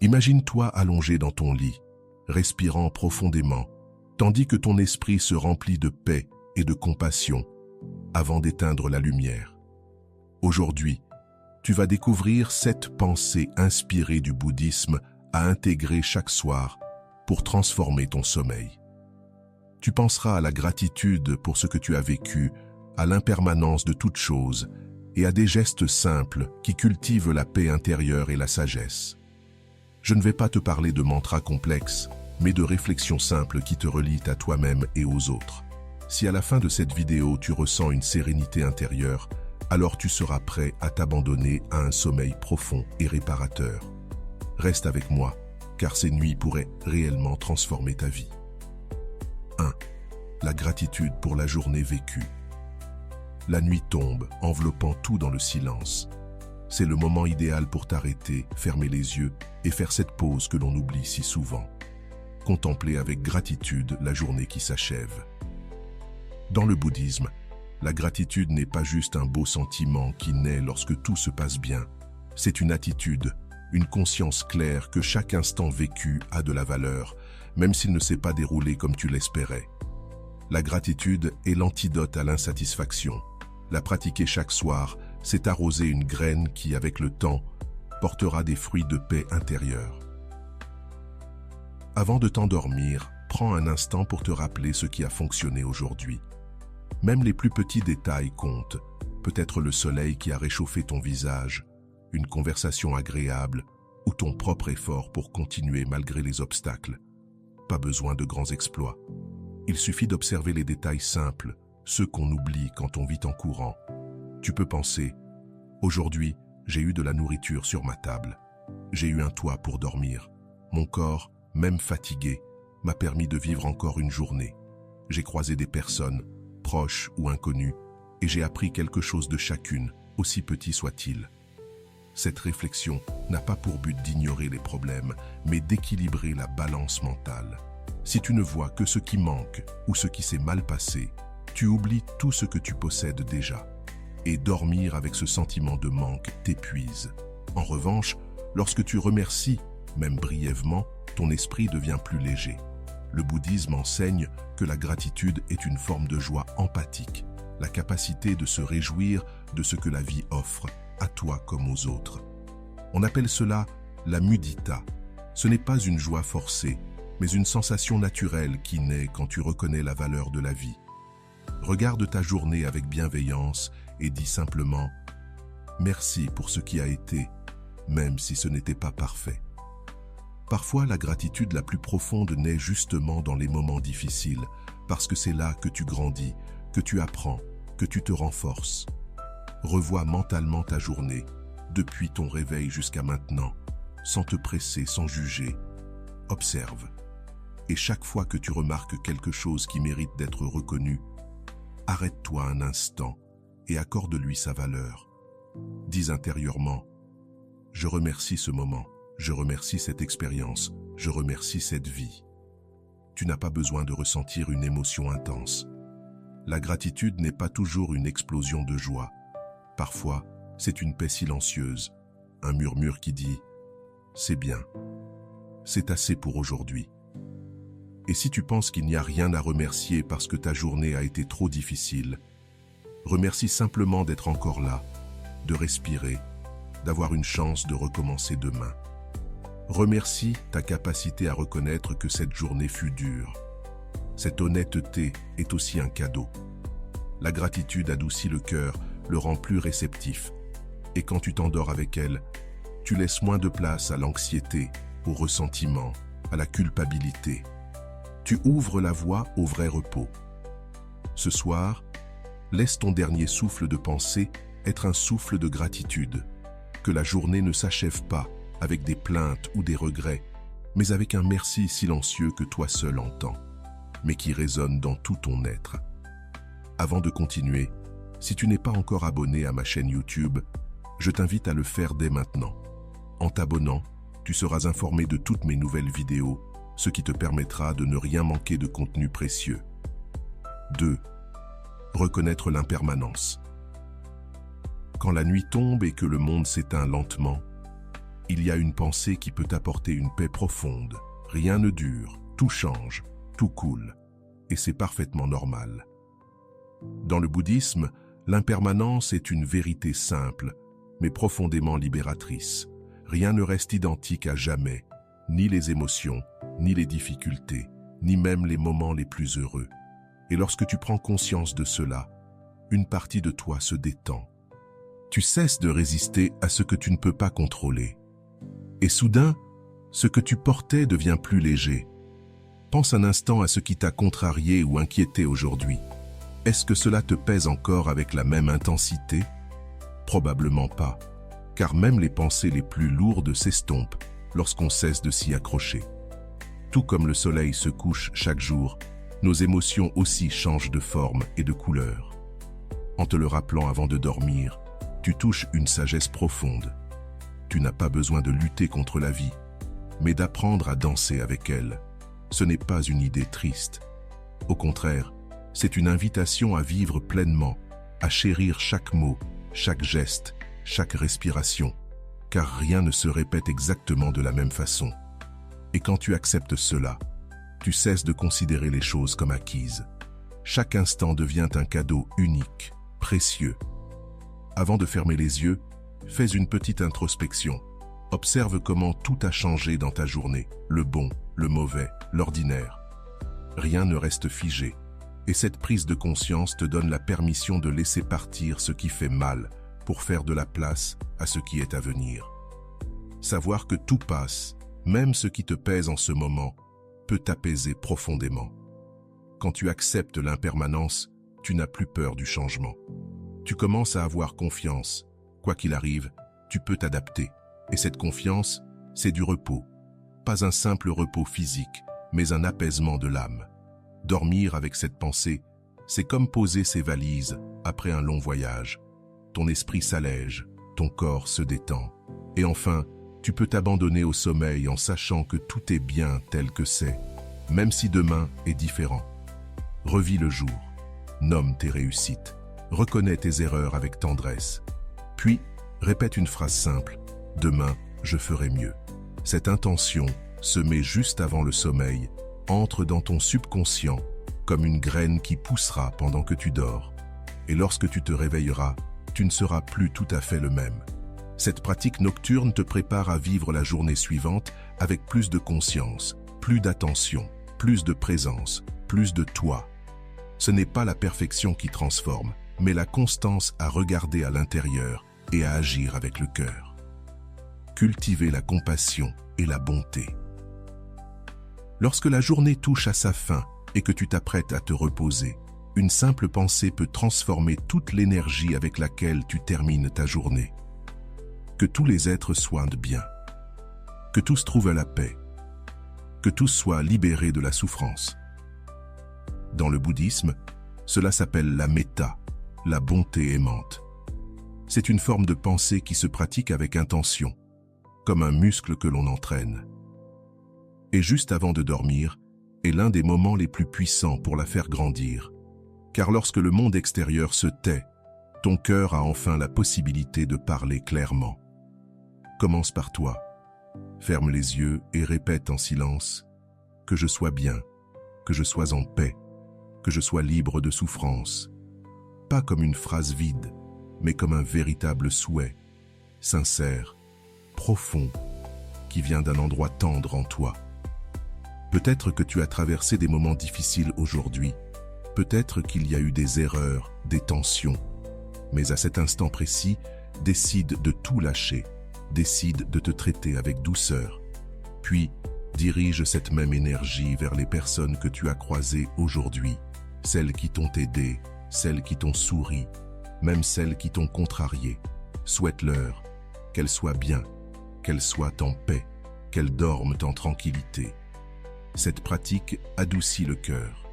Imagine-toi allongé dans ton lit, respirant profondément, tandis que ton esprit se remplit de paix et de compassion avant d'éteindre la lumière. Aujourd'hui, tu vas découvrir 7 pensées inspirées du bouddhisme à intégrer chaque soir pour transformer ton sommeil. Tu penseras à la gratitude pour ce que tu as vécu, à l'impermanence de toute chose et à des gestes simples qui cultivent la paix intérieure et la sagesse. Je ne vais pas te parler de mantras complexes, mais de réflexions simples qui te relient à toi-même et aux autres. Si à la fin de cette vidéo tu ressens une sérénité intérieure, alors tu seras prêt à t'abandonner à un sommeil profond et réparateur. Reste avec moi, car ces nuits pourraient réellement transformer ta vie. 1. La gratitude pour la journée vécue. La nuit tombe, enveloppant tout dans le silence. C'est le moment idéal pour t'arrêter, fermer les yeux et faire cette pause que l'on oublie si souvent. Contempler avec gratitude la journée qui s'achève. Dans le bouddhisme, la gratitude n'est pas juste un beau sentiment qui naît lorsque tout se passe bien. C'est une attitude, une conscience claire que chaque instant vécu a de la valeur, même s'il ne s'est pas déroulé comme tu l'espérais. La gratitude est l'antidote à l'insatisfaction. La pratiquer chaque soir, c'est arroser une graine qui, avec le temps, portera des fruits de paix intérieure. Avant de t'endormir, prends un instant pour te rappeler ce qui a fonctionné aujourd'hui. Même les plus petits détails comptent, peut-être le soleil qui a réchauffé ton visage, une conversation agréable ou ton propre effort pour continuer malgré les obstacles. Pas besoin de grands exploits. Il suffit d'observer les détails simples, ceux qu'on oublie quand on vit en courant. Tu peux penser, aujourd'hui, j'ai eu de la nourriture sur ma table. J'ai eu un toit pour dormir. Mon corps, même fatigué, m'a permis de vivre encore une journée. J'ai croisé des personnes, proches ou inconnues, et j'ai appris quelque chose de chacune, aussi petit soit-il. Cette réflexion n'a pas pour but d'ignorer les problèmes, mais d'équilibrer la balance mentale. Si tu ne vois que ce qui manque ou ce qui s'est mal passé, tu oublies tout ce que tu possèdes déjà. Et dormir avec ce sentiment de manque t'épuise. En revanche, lorsque tu remercies, même brièvement, ton esprit devient plus léger. Le bouddhisme enseigne que la gratitude est une forme de joie empathique, la capacité de se réjouir de ce que la vie offre, à toi comme aux autres. On appelle cela la mudita. Ce n'est pas une joie forcée, mais une sensation naturelle qui naît quand tu reconnais la valeur de la vie. Regarde ta journée avec bienveillance et dis simplement « Merci pour ce qui a été, même si ce n'était pas parfait ». Parfois, la gratitude la plus profonde naît justement dans les moments difficiles, parce que c'est là que tu grandis, que tu apprends, que tu te renforces. Revois mentalement ta journée, depuis ton réveil jusqu'à maintenant, sans te presser, sans juger. Observe. Et chaque fois que tu remarques quelque chose qui mérite d'être reconnu, arrête-toi un instant et accorde-lui sa valeur. Dis intérieurement « Je remercie ce moment, je remercie cette expérience, je remercie cette vie ». Tu n'as pas besoin de ressentir une émotion intense. La gratitude n'est pas toujours une explosion de joie. Parfois, c'est une paix silencieuse, un murmure qui dit « C'est bien, c'est assez pour aujourd'hui ». Et si tu penses qu'il n'y a rien à remercier parce que ta journée a été trop difficile, remercie simplement d'être encore là, de respirer, d'avoir une chance de recommencer demain. Remercie ta capacité à reconnaître que cette journée fut dure. Cette honnêteté est aussi un cadeau. La gratitude adoucit le cœur, le rend plus réceptif. Et quand tu t'endors avec elle, tu laisses moins de place à l'anxiété, au ressentiment, à la culpabilité. Tu ouvres la voie au vrai repos. Ce soir, laisse ton dernier souffle de pensée être un souffle de gratitude. Que la journée ne s'achève pas avec des plaintes ou des regrets, mais avec un merci silencieux que toi seul entends, mais qui résonne dans tout ton être. Avant de continuer, si tu n'es pas encore abonné à ma chaîne YouTube, je t'invite à le faire dès maintenant. En t'abonnant, tu seras informé de toutes mes nouvelles vidéos, ce qui te permettra de ne rien manquer de contenu précieux. 2. Reconnaître l'impermanence. Quand la nuit tombe et que le monde s'éteint lentement, Il y a une pensée qui peut t'apporter une paix profonde. Rien ne dure, tout change, tout coule. Et c'est parfaitement normal. Dans le bouddhisme, l'impermanence est une vérité simple, mais profondément libératrice. Rien ne reste identique à jamais, ni les émotions, ni les difficultés, ni même les moments les plus heureux. Et lorsque tu prends conscience de cela, une partie de toi se détend. Tu cesses de résister à ce que tu ne peux pas contrôler. Et soudain, ce que tu portais devient plus léger. Pense un instant à ce qui t'a contrarié ou inquiété aujourd'hui. Est-ce que cela te pèse encore avec la même intensité? Probablement pas, car même les pensées les plus lourdes s'estompent lorsqu'on cesse de s'y accrocher. Tout comme le soleil se couche chaque jour, nos émotions aussi changent de forme et de couleur. En te le rappelant avant de dormir, tu touches une sagesse profonde. Tu n'as pas besoin de lutter contre la vie, mais d'apprendre à danser avec elle. Ce n'est pas une idée triste. Au contraire, c'est une invitation à vivre pleinement, à chérir chaque mot, chaque geste, chaque respiration, car rien ne se répète exactement de la même façon. Et quand tu acceptes cela, tu cesses de considérer les choses comme acquises. Chaque instant devient un cadeau unique, précieux. Avant de fermer les yeux, fais une petite introspection. Observe comment tout a changé dans ta journée, le bon, le mauvais, l'ordinaire. Rien ne reste figé. Et cette prise de conscience te donne la permission de laisser partir ce qui fait mal pour faire de la place à ce qui est à venir. Savoir que tout passe, même ce qui te pèse en ce moment, peut t'apaiser profondément. Quand tu acceptes l'impermanence, tu n'as plus peur du changement. Tu commences à avoir confiance. Quoi qu'il arrive, tu peux t'adapter. Et cette confiance, c'est du repos. Pas un simple repos physique, mais un apaisement de l'âme. Dormir avec cette pensée, c'est comme poser ses valises après un long voyage. Ton esprit s'allège, ton corps se détend. Et enfin, tu peux t'abandonner au sommeil en sachant que tout est bien tel que c'est, même si demain est différent. Revis le jour, nomme tes réussites, reconnais tes erreurs avec tendresse. Puis, répète une phrase simple, « Demain, je ferai mieux ». Cette intention, semée juste avant le sommeil, entre dans ton subconscient comme une graine qui poussera pendant que tu dors. Et lorsque tu te réveilleras, tu ne seras plus tout à fait le même. Cette pratique nocturne te prépare à vivre la journée suivante avec plus de conscience, plus d'attention, plus de présence, plus de toi. Ce n'est pas la perfection qui transforme, mais la constance à regarder à l'intérieur et à agir avec le cœur. Cultiver la compassion et la bonté. Lorsque la journée touche à sa fin et que tu t'apprêtes à te reposer, une simple pensée peut transformer toute l'énergie avec laquelle tu termines ta journée. Que tous les êtres soient bien, que tous trouvent la paix, que tous soient libérés de la souffrance. Dans le bouddhisme, cela s'appelle la méta, la bonté aimante. C'est une forme de pensée qui se pratique avec intention, comme un muscle que l'on entraîne. Et juste avant de dormir, est l'un des moments les plus puissants pour la faire grandir. Car lorsque le monde extérieur se tait, ton cœur a enfin la possibilité de parler clairement. Commence par toi. Ferme les yeux et répète en silence « Que je sois bien, que je sois en paix, que je sois libre de souffrance ». Pas comme une phrase vide, mais comme un véritable souhait, sincère, profond, qui vient d'un endroit tendre en toi. Peut-être que tu as traversé des moments difficiles aujourd'hui, peut-être qu'il y a eu des erreurs, des tensions, mais à cet instant précis, décide de tout lâcher, décide de te traiter avec douceur, puis dirige cette même énergie vers les personnes que tu as croisées aujourd'hui, celles qui t'ont aidé, celles qui t'ont souri, même celles qui t'ont contrarié. Souhaite-leur qu'elles soient bien, qu'elles soient en paix, qu'elles dorment en tranquillité. Cette pratique adoucit le cœur.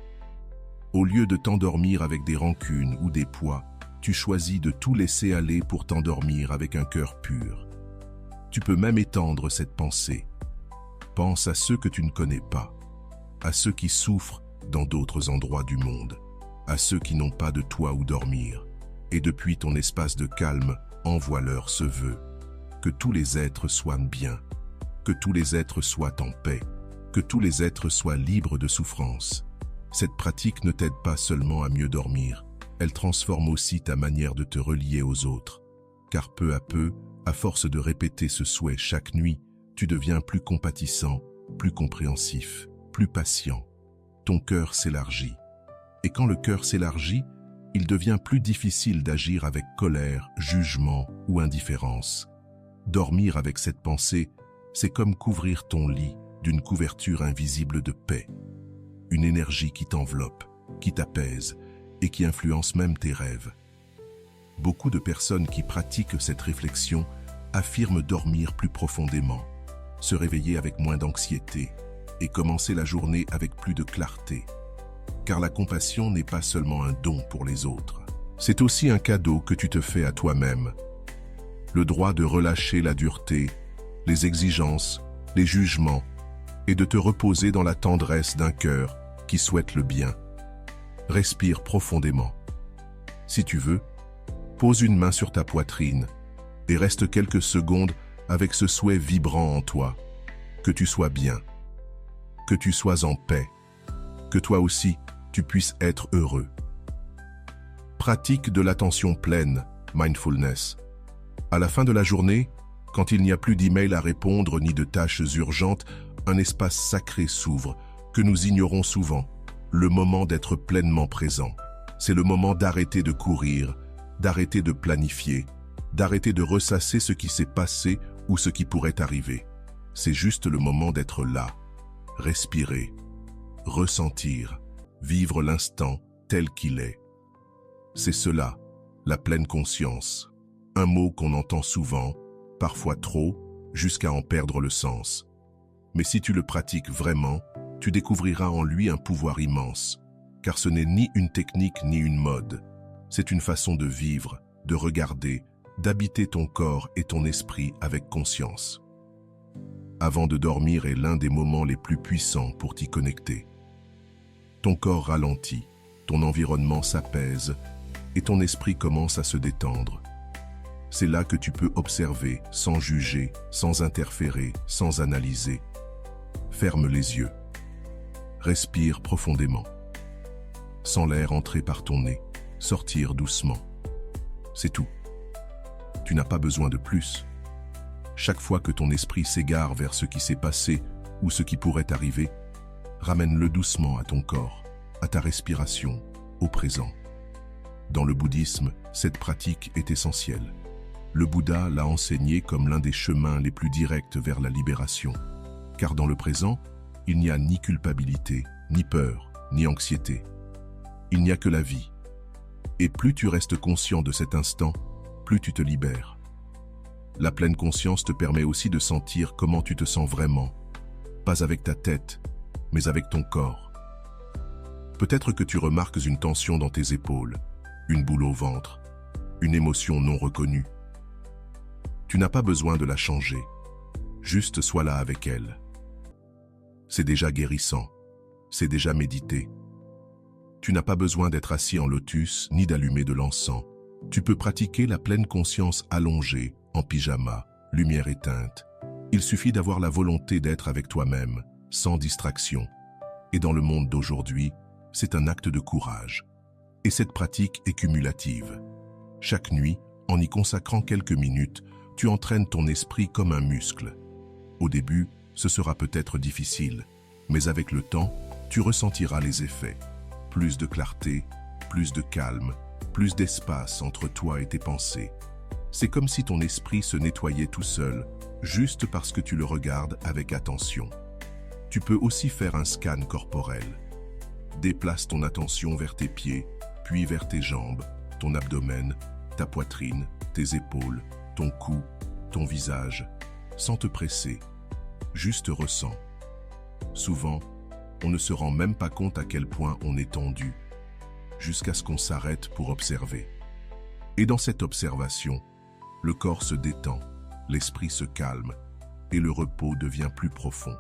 Au lieu de t'endormir avec des rancunes ou des poids, tu choisis de tout laisser aller pour t'endormir avec un cœur pur. Tu peux même étendre cette pensée. Pense à ceux que tu ne connais pas, à ceux qui souffrent dans d'autres endroits du monde, à ceux qui n'ont pas de toit où dormir, et depuis ton espace de calme, envoie-leur ce vœu. que tous les êtres soient bien, que tous les êtres soient en paix, que tous les êtres soient libres de souffrance. Cette pratique ne t'aide pas seulement à mieux dormir, elle transforme aussi ta manière de te relier aux autres. Car peu à peu, à force de répéter ce souhait chaque nuit, tu deviens plus compatissant, plus compréhensif, plus patient. Ton cœur s'élargit. Et quand le cœur s'élargit, il devient plus difficile d'agir avec colère, jugement ou indifférence. Dormir avec cette pensée, c'est comme couvrir ton lit d'une couverture invisible de paix. Une énergie qui t'enveloppe, qui t'apaise et qui influence même tes rêves. Beaucoup de personnes qui pratiquent cette réflexion affirment dormir plus profondément, se réveiller avec moins d'anxiété et commencer la journée avec plus de clarté. Car la compassion n'est pas seulement un don pour les autres, c'est aussi un cadeau que tu te fais à toi-même. Le droit de relâcher la dureté, les exigences, les jugements et de te reposer dans la tendresse d'un cœur qui souhaite le bien. Respire profondément. Si tu veux, pose une main sur ta poitrine et reste quelques secondes avec ce souhait vibrant en toi. Que tu sois bien, que tu sois en paix, que toi aussi tu puisses être heureux. Pratique de l'attention pleine, mindfulness. À la fin de la journée, quand il n'y a plus d'emails à répondre ni de tâches urgentes, un espace sacré s'ouvre, que nous ignorons souvent, le moment d'être pleinement présent. C'est le moment d'arrêter de courir, d'arrêter de planifier, d'arrêter de ressasser ce qui s'est passé ou ce qui pourrait arriver. C'est juste le moment d'être là, respirer, ressentir, vivre l'instant tel qu'il est. C'est cela, la pleine conscience. Un mot qu'on entend souvent, parfois trop, jusqu'à en perdre le sens. Mais si tu le pratiques vraiment, tu découvriras en lui un pouvoir immense, car ce n'est ni une technique ni une mode. C'est une façon de vivre, de regarder, d'habiter ton corps et ton esprit avec conscience. Avant de dormir est l'un des moments les plus puissants pour t'y connecter. Ton corps ralentit, ton environnement s'apaise et ton esprit commence à se détendre. C'est là que tu peux observer, sans juger, sans interférer, sans analyser. Ferme les yeux. Respire profondément. Sens l'air entrer par ton nez, sortir doucement. C'est tout. Tu n'as pas besoin de plus. Chaque fois que ton esprit s'égare vers ce qui s'est passé ou ce qui pourrait arriver, ramène-le doucement à ton corps, à ta respiration, au présent. Dans le bouddhisme, cette pratique est essentielle. Le Bouddha l'a enseigné comme l'un des chemins les plus directs vers la libération. Car dans le présent, il n'y a ni culpabilité, ni peur, ni anxiété. Il n'y a que la vie. Et plus tu restes conscient de cet instant, plus tu te libères. La pleine conscience te permet aussi de sentir comment tu te sens vraiment, pas avec ta tête, mais avec ton corps. Peut-être que tu remarques une tension dans tes épaules, une boule au ventre, une émotion non reconnue. Tu n'as pas besoin de la changer, juste sois là avec elle. C'est déjà guérissant, c'est déjà médité. Tu n'as pas besoin d'être assis en lotus ni d'allumer de l'encens. Tu peux pratiquer la pleine conscience allongée, en pyjama, lumière éteinte. Il suffit d'avoir la volonté d'être avec toi-même, sans distraction. Et dans le monde d'aujourd'hui, c'est un acte de courage. Et cette pratique est cumulative. Chaque nuit, en y consacrant quelques minutes, tu entraînes ton esprit comme un muscle. Au début, ce sera peut-être difficile, mais avec le temps, tu ressentiras les effets. Plus de clarté, plus de calme, plus d'espace entre toi et tes pensées. C'est comme si ton esprit se nettoyait tout seul, juste parce que tu le regardes avec attention. Tu peux aussi faire un scan corporel. Déplace ton attention vers tes pieds, puis vers tes jambes, ton abdomen, ta poitrine, tes épaules, ton cou, ton visage, sans te presser. Juste ressens. Souvent, on ne se rend même pas compte à quel point on est tendu, jusqu'à ce qu'on s'arrête pour observer. Et dans cette observation, le corps se détend, l'esprit se calme, et le repos devient plus profond.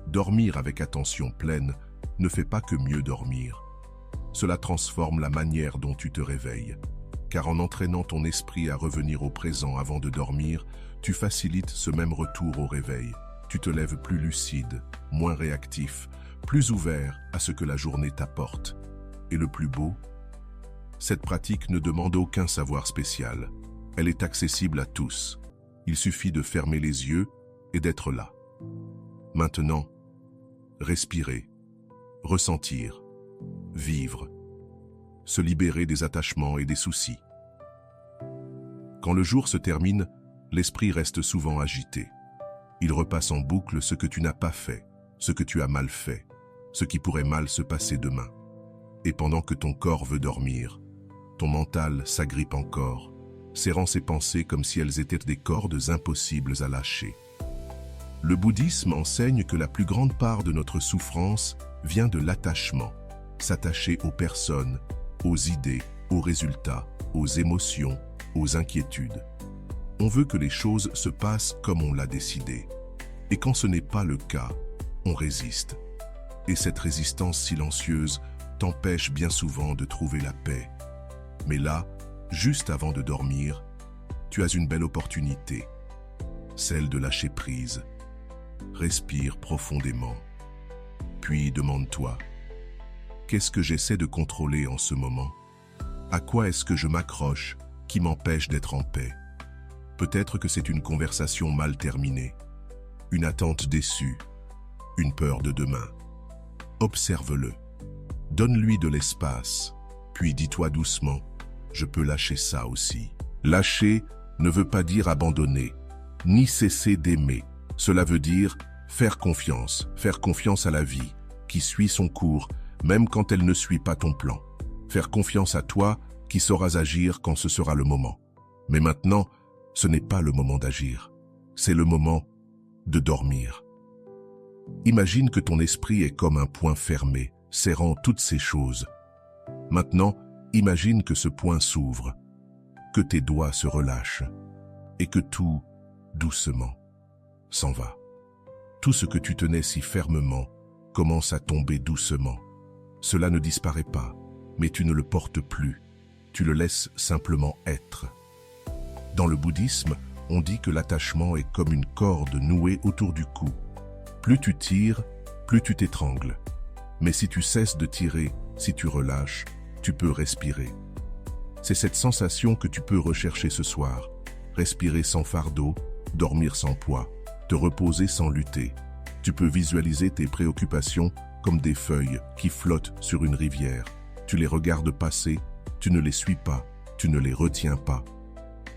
Dormir avec attention pleine ne fait pas que mieux dormir. Cela transforme la manière dont tu te réveilles. car en entraînant ton esprit à revenir au présent avant de dormir, tu facilites ce même retour au réveil. Tu te lèves plus lucide, moins réactif, plus ouvert à ce que la journée t'apporte. Et le plus beau, cette pratique ne demande aucun savoir spécial. Elle est accessible à tous. Il suffit de fermer les yeux et d'être là. Maintenant, respirer, ressentir, vivre, se libérer des attachements et des soucis. Quand le jour se termine, l'esprit reste souvent agité. Il repasse en boucle ce que tu n'as pas fait, ce que tu as mal fait, ce qui pourrait mal se passer demain. Et pendant que ton corps veut dormir, ton mental s'agrippe encore, serrant ses pensées comme si elles étaient des cordes impossibles à lâcher. Le bouddhisme enseigne que la plus grande part de notre souffrance vient de l'attachement, s'attacher aux personnes, aux idées, aux résultats, aux émotions, aux inquiétudes. On veut que les choses se passent comme on l'a décidé. Et quand ce n'est pas le cas, on résiste. Et cette résistance silencieuse t'empêche bien souvent de trouver la paix. Mais là, juste avant de dormir, tu as une belle opportunité, celle de lâcher prise. Respire profondément, puis demande-toi, qu'est-ce que j'essaie de contrôler en ce moment? À quoi est-ce que je m'accroche qui m'empêche d'être en paix? Peut-être que c'est une conversation mal terminée, une attente déçue, une peur de demain. Observe-le, donne-lui de l'espace, puis dis-toi doucement, je peux lâcher ça aussi. Lâcher ne veut pas dire abandonner, ni cesser d'aimer. Cela veut dire faire confiance à la vie, qui suit son cours, même quand elle ne suit pas ton plan. Faire confiance à toi, qui sauras agir quand ce sera le moment. Mais maintenant, ce n'est pas le moment d'agir, c'est le moment de dormir. Imagine que ton esprit est comme un poing fermé, serrant toutes ces choses. Maintenant, imagine que ce poing s'ouvre, que tes doigts se relâchent, et que tout, doucement, s'en va. Tout ce que tu tenais si fermement commence à tomber doucement. Cela ne disparaît pas, mais tu ne le portes plus. Tu le laisses simplement être. Dans le bouddhisme, on dit que l'attachement est comme une corde nouée autour du cou. Plus tu tires, plus tu t'étrangles. Mais si tu cesses de tirer, si tu relâches, tu peux respirer. C'est cette sensation que tu peux rechercher ce soir. Respirer sans fardeau, dormir sans poids, te reposer sans lutter. Tu peux visualiser tes préoccupations comme des feuilles qui flottent sur une rivière. Tu les regardes passer, tu ne les suis pas, tu ne les retiens pas.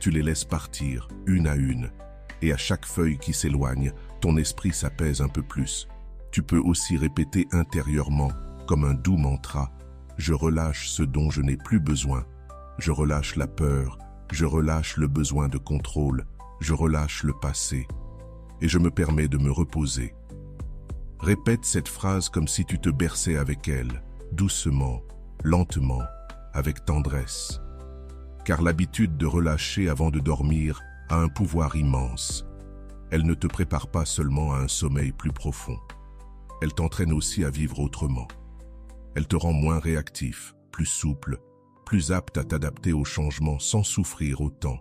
Tu les laisses partir, une à une. Et à chaque feuille qui s'éloigne, ton esprit s'apaise un peu plus. Tu peux aussi répéter intérieurement, comme un doux mantra, « Je relâche ce dont je n'ai plus besoin. Je relâche la peur, je relâche le besoin de contrôle, je relâche le passé. Et je me permets de me reposer. » Répète cette phrase comme si tu te berçais avec elle, doucement, lentement, avec tendresse. Car l'habitude de relâcher avant de dormir a un pouvoir immense. Elle ne te prépare pas seulement à un sommeil plus profond. Elle t'entraîne aussi à vivre autrement. Elle te rend moins réactif, plus souple, plus apte à t'adapter aux changements sans souffrir autant.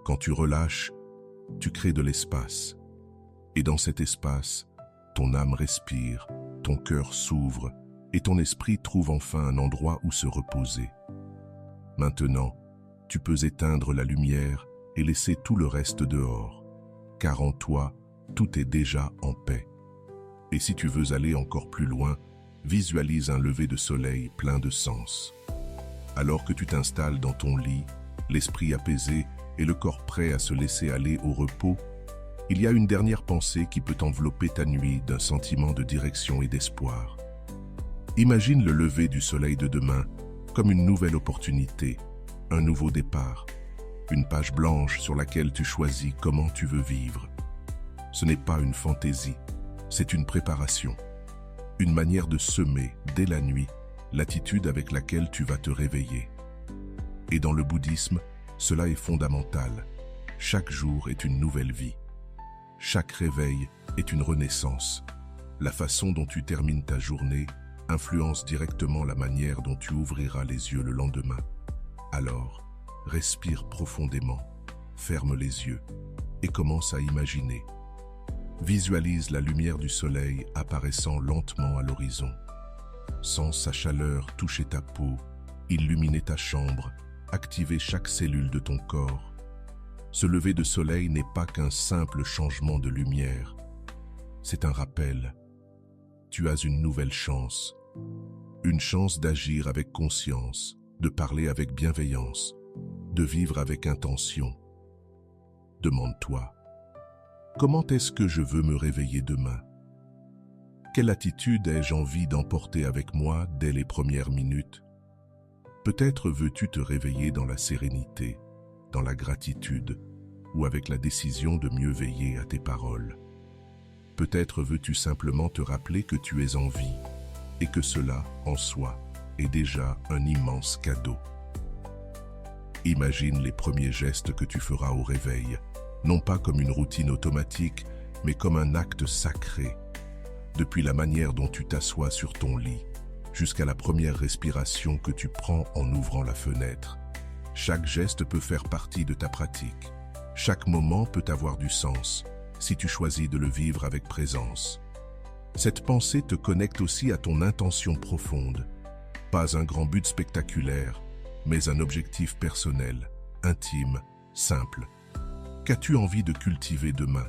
Quand tu relâches, tu crées de l'espace. Et dans cet espace, ton âme respire, ton cœur s'ouvre et ton esprit trouve enfin un endroit où se reposer. Maintenant, tu peux éteindre la lumière et laisser tout le reste dehors, car en toi, tout est déjà en paix. Et si tu veux aller encore plus loin, visualise un lever de soleil plein de sens. Alors que tu t'installes dans ton lit, l'esprit apaisé et le corps prêt à se laisser aller au repos, il y a une dernière pensée qui peut envelopper ta nuit d'un sentiment de direction et d'espoir. Imagine le lever du soleil de demain comme une nouvelle opportunité, un nouveau départ, une page blanche sur laquelle tu choisis comment tu veux vivre. Ce n'est pas une fantaisie, c'est une préparation, une manière de semer, dès la nuit, l'attitude avec laquelle tu vas te réveiller. Et dans le bouddhisme, cela est fondamental. Chaque jour est une nouvelle vie. Chaque réveil est une renaissance. La façon dont tu termines ta journée influence directement la manière dont tu ouvriras les yeux le lendemain. Alors, Respire profondément, ferme les yeux et commence à imaginer. Visualise la lumière du soleil apparaissant lentement à l'horizon. Sens sa chaleur toucher ta peau, illuminer ta chambre, activer chaque cellule de ton corps. Ce lever de soleil n'est pas qu'un simple changement de lumière. C'est un rappel. Tu as une nouvelle chance. Une chance d'agir avec conscience, de parler avec bienveillance, de vivre avec intention. Demande-toi, comment est-ce que je veux me réveiller demain? Quelle attitude ai-je envie d'emporter avec moi dès les premières minutes? Peut-être veux-tu te réveiller dans la sérénité, dans la gratitude, ou avec la décision de mieux veiller à tes paroles. Peut-être veux-tu simplement te rappeler que tu es en vie, et que cela, en soi, est déjà un immense cadeau. Imagine les premiers gestes que tu feras au réveil, non pas comme une routine automatique, mais comme un acte sacré. Depuis la manière dont tu t'assois sur ton lit, jusqu'à la première respiration que tu prends en ouvrant la fenêtre. Chaque geste peut faire partie de ta pratique. Chaque moment peut avoir du sens, si tu choisis de le vivre avec présence. Cette pensée te connecte aussi à ton intention profonde. Pas un grand but spectaculaire, mais un objectif personnel, intime, simple. Qu'as-tu envie de cultiver demain?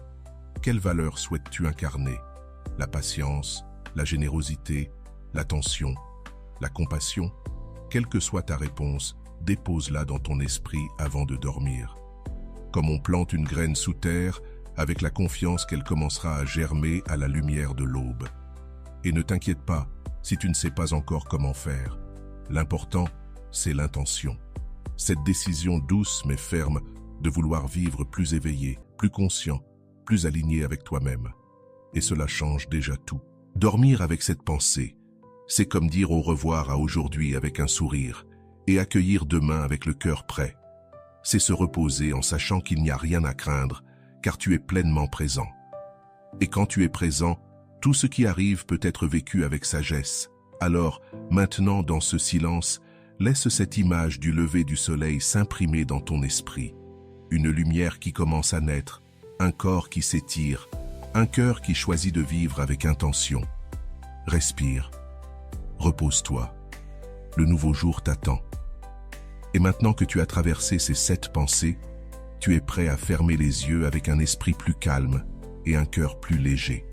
Quelles valeurs souhaites-tu incarner? La patience, la générosité, l'attention, la compassion? Quelle que soit ta réponse, dépose-la dans ton esprit avant de dormir. Comme on plante une graine sous terre, avec la confiance qu'elle commencera à germer à la lumière de l'aube. Et ne t'inquiète pas si tu ne sais pas encore comment faire. L'important, c'est l'intention. Cette décision douce mais ferme de vouloir vivre plus éveillé, plus conscient, plus aligné avec toi-même. Et cela change déjà tout. Dormir avec cette pensée, c'est comme dire au revoir à aujourd'hui avec un sourire et accueillir demain avec le cœur prêt. C'est se reposer en sachant qu'il n'y a rien à craindre, car tu es pleinement présent. Et quand tu es présent, tout ce qui arrive peut être vécu avec sagesse. Alors, maintenant dans ce silence, laisse cette image du lever du soleil s'imprimer dans ton esprit. Une lumière qui commence à naître, un corps qui s'étire, un cœur qui choisit de vivre avec intention. Respire, repose-toi. Le nouveau jour t'attend. Et maintenant que tu as traversé ces 7 pensées, tu es prêt à fermer les yeux avec un esprit plus calme et un cœur plus léger.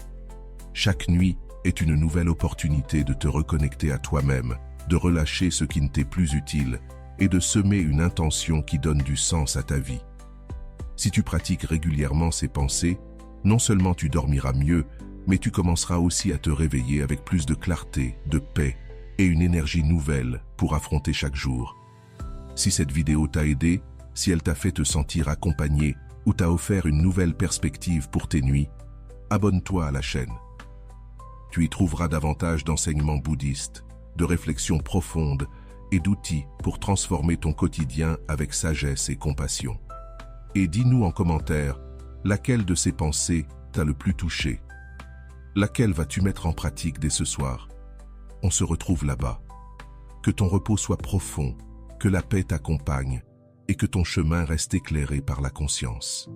Chaque nuit est une nouvelle opportunité de te reconnecter à toi-même, de relâcher ce qui ne t'est plus utile et de semer une intention qui donne du sens à ta vie. Si tu pratiques régulièrement ces pensées, non seulement tu dormiras mieux, mais tu commenceras aussi à te réveiller avec plus de clarté, de paix et une énergie nouvelle pour affronter chaque jour. Si cette vidéo t'a aidé, si elle t'a fait te sentir accompagné ou t'a offert une nouvelle perspective pour tes nuits, abonne-toi à la chaîne. Tu y trouveras davantage d'enseignements bouddhistes, de réflexions profondes et d'outils pour transformer ton quotidien avec sagesse et compassion. Et dis-nous en commentaire, laquelle de ces pensées t'a le plus touché? Laquelle vas-tu mettre en pratique dès ce soir? On se retrouve là-bas. Que ton repos soit profond, que la paix t'accompagne et que ton chemin reste éclairé par la conscience.